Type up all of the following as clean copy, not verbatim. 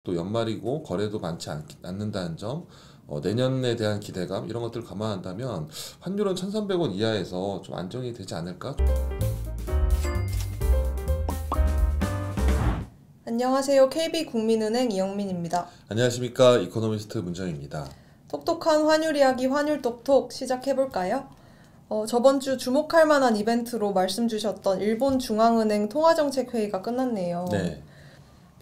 또 연말이고 거래도 많지 않는다는 점, 내년에 대한 기대감 이런 것들을 감안한다면 환율은 1,300원 이하에서 좀 안정이 되지 않을까? 안녕하세요. KB국민은행 이영민입니다. 안녕하십니까, 이코노미스트 문정입니다. 똑똑한 환율 이야기 환율똑똑 시작해볼까요? 저번 주 주목할 만한 이벤트로 말씀 주셨던 일본 중앙은행 통화정책회의가 끝났네요. 네.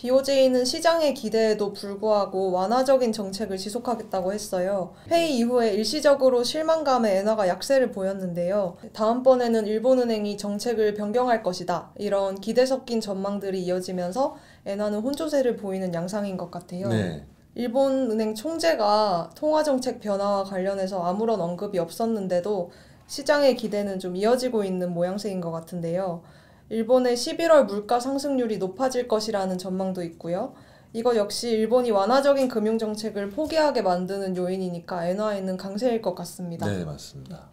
BOJ는 시장의 기대에도 불구하고 완화적인 정책을 지속하겠다고 했어요. 회의 이후에 일시적으로 실망감에 엔화가 약세를 보였는데요. 다음번에는 일본은행이 정책을 변경할 것이다. 이런 기대 섞인 전망들이 이어지면서 엔화는 혼조세를 보이는 양상인 것 같아요. 네. 일본은행 총재가 통화정책 변화와 관련해서 아무런 언급이 없었는데도 시장의 기대는 좀 이어지고 있는 모양새인 것 같은데요. 일본의 11월 물가 상승률이 높아질 것이라는 전망도 있고요. 이것 역시 일본이 완화적인 금융정책을 포기하게 만드는 요인이니까 엔화에는 강세일 것 같습니다. 네, 맞습니다.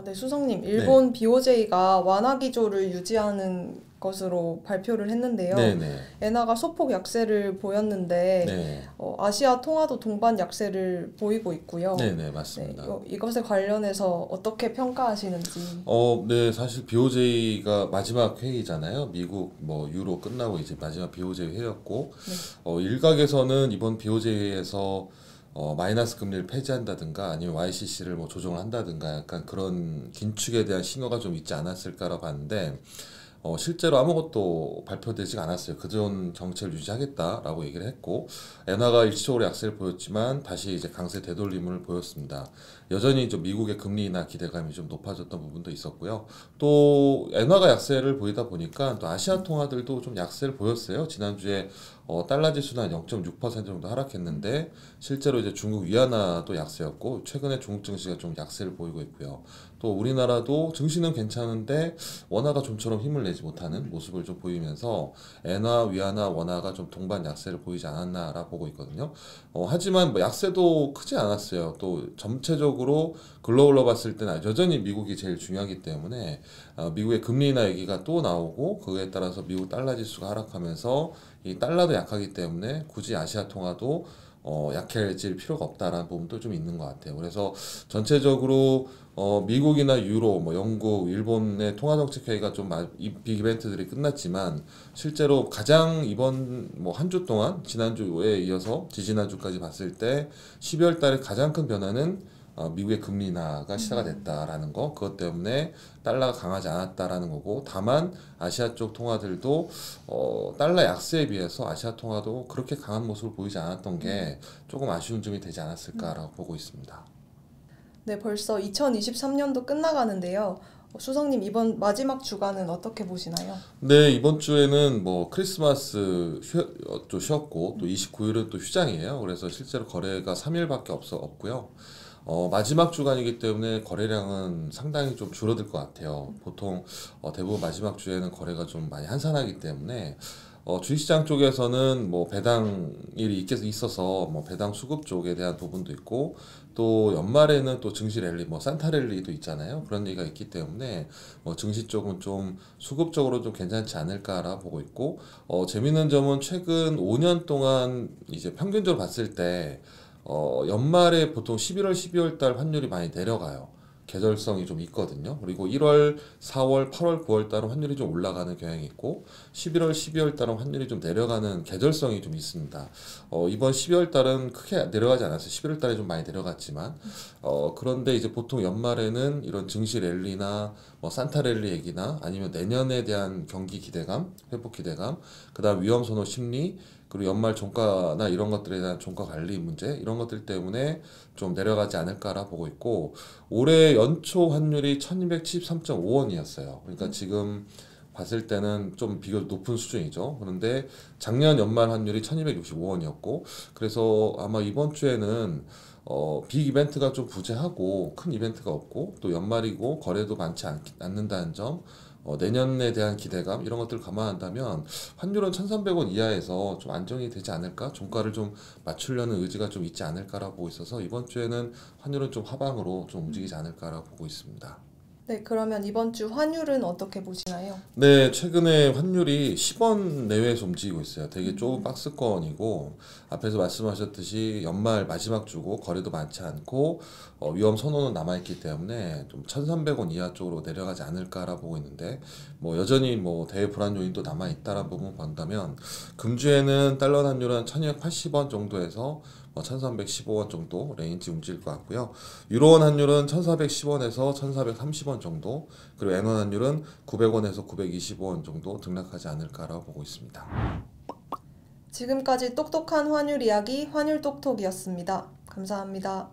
네, 수석님, 일본 BOJ가 완화 기조를 유지하는 것으로 발표를 했는데요. 네네. 엔화가 소폭 약세를 보였는데 네. 아시아 통화도 동반 약세를 보이고 있고요. 네네, 맞습니다. 이것에 관련해서 어떻게 평가하시는지. 네, 사실 BOJ가 마지막 회의잖아요. 미국 유로 끝나고 이제 마지막 BOJ 회의였고, 일각에서는 이번 BOJ 회의에서 마이너스 금리를 폐지한다든가 아니면 YCC를 조정을 한다든가 약간 그런 긴축에 대한 신호가 좀 있지 않았을까라고 봤는데, 실제로 아무것도 발표되지 않았어요. 그전 정책을 유지하겠다라고 얘기를 했고, 엔화가 일시적으로 약세를 보였지만 다시 이제 강세 되돌림을 보였습니다. 여전히 좀 미국의 금리나 기대감이 좀 높아졌던 부분도 있었고요. 또 엔화가 약세를 보이다 보니까 또 아시아 통화들도 좀 약세를 보였어요. 지난주에 달러 지수는 한 0.6% 정도 하락했는데 실제로 이제 중국 위안화도 약세였고 최근에 중국 증시가 좀 약세를 보이고 있고요. 또 우리나라도 증시는 괜찮은데 원화가 좀처럼 힘을 내지 못하는 모습을 좀 보이면서 엔화, 위안화, 원화가 좀 동반 약세를 보이지 않았나라 보고 있거든요. 하지만 약세도 크지 않았어요. 또 전체적으로 글로벌로 봤을 때는 여전히 미국이 제일 중요하기 때문에 미국의 금리 인하 얘기가 또 나오고 그에 따라서 미국 달러 지수가 하락하면서 이 달러도 약하기 때문에 굳이 아시아 통화도 약해질 필요가 없다라는 부분도 좀 있는 것 같아요. 그래서 전체적으로 미국이나 유로, 영국, 일본의 통화정책 회의가 좀 빅 이벤트들이 끝났지만 실제로 가장 이번 한 주 동안 지난주에 이어서 지지난주까지 봤을 때 12월 달에 가장 큰 변화는 미국의 금리 인하가 시사가 됐다라는 거, 그것 때문에 달러가 강하지 않았다라는 거고, 다만 아시아 쪽 통화들도 달러 약세에 비해서 아시아 통화도 그렇게 강한 모습을 보이지 않았던 게 조금 아쉬운 점이 되지 않았을까라고 보고 있습니다. 네, 벌써 2023년도 끝나가는데요. 수석님, 이번 마지막 주간은 어떻게 보시나요? 네, 이번 주에는 크리스마스 또 쉬었고 또 29일은 또 휴장이에요. 그래서 실제로 거래가 3일밖에 없고요. 마지막 주간이기 때문에 거래량은 상당히 좀 줄어들 것 같아요. 보통 대부분 마지막 주에는 거래가 좀 많이 한산하기 때문에 주식시장 쪽에서는 배당일이 있어서 배당 수급 쪽에 대한 부분도 있고 또 연말에는 또 증시 랠리 산타 랠리도 있잖아요. 그런 얘기가 있기 때문에 증시 쪽은 좀 수급적으로 좀 괜찮지 않을까라 보고 있고 재밌는 점은 최근 5년 동안 이제 평균적으로 봤을 때 연말에 보통 11월, 12월 달 환율이 많이 내려가요. 계절성이 좀 있거든요. 그리고 1월, 4월, 8월, 9월 달은 환율이 좀 올라가는 경향이 있고 11월, 12월 달은 환율이 좀 내려가는 계절성이 좀 있습니다. 이번 12월 달은 크게 내려가지 않았어요. 11월 달에 좀 많이 내려갔지만 그런데 이제 보통 연말에는 이런 증시 랠리나 산타 랠리 얘기나 아니면 내년에 대한 경기 기대감, 회복 기대감, 그다음 위험 선호 심리 그리고 연말 종가나 이런 것들에 대한 종가 관리 문제 이런 것들 때문에 좀 내려가지 않을까라 보고 있고 올해 연초 환율이 1273.5원이었어요. 그러니까 지금 봤을 때는 좀 비교적 높은 수준이죠. 그런데 작년 연말 환율이 1265원이었고 그래서 아마 이번 주에는 빅 이벤트가 좀 부재하고 큰 이벤트가 없고 또 연말이고 거래도 많지 않는다는 점 내년에 대한 기대감 이런 것들을 감안한다면 환율은 1,300원 이하에서 좀 안정이 되지 않을까? 종가를 좀 맞추려는 의지가 좀 있지 않을까라고 보고 있어서 이번 주에는 환율은 좀 하방으로 좀 움직이지 않을까라고 보고 있습니다. 네, 그러면 이번 주 환율은 어떻게 보시나요? 네, 최근에 환율이 10원 내외에서 움직이고 있어요. 되게 좁은 박스권이고 앞에서 말씀하셨듯이 연말 마지막 주고 거래도 많지 않고 위험 선호는 남아있기 때문에 좀 1,300원 이하 쪽으로 내려가지 않을까라 보고 있는데 뭐 여전히 뭐 대외 불안 요인도 남아있다라는 부분 본다면 금주에는 달러 환율은 1,280원 정도에서 1,315원 정도 레인지 움직일 것 같고요. 유로원 환율은 1,410원에서 1,430원 정도, 그리고 엔원 환율은 900원에서 925원 정도 등락하지 않을까라고 보고 있습니다. 지금까지 똑똑한 환율 이야기 환율 똑똑이었습니다. 감사합니다.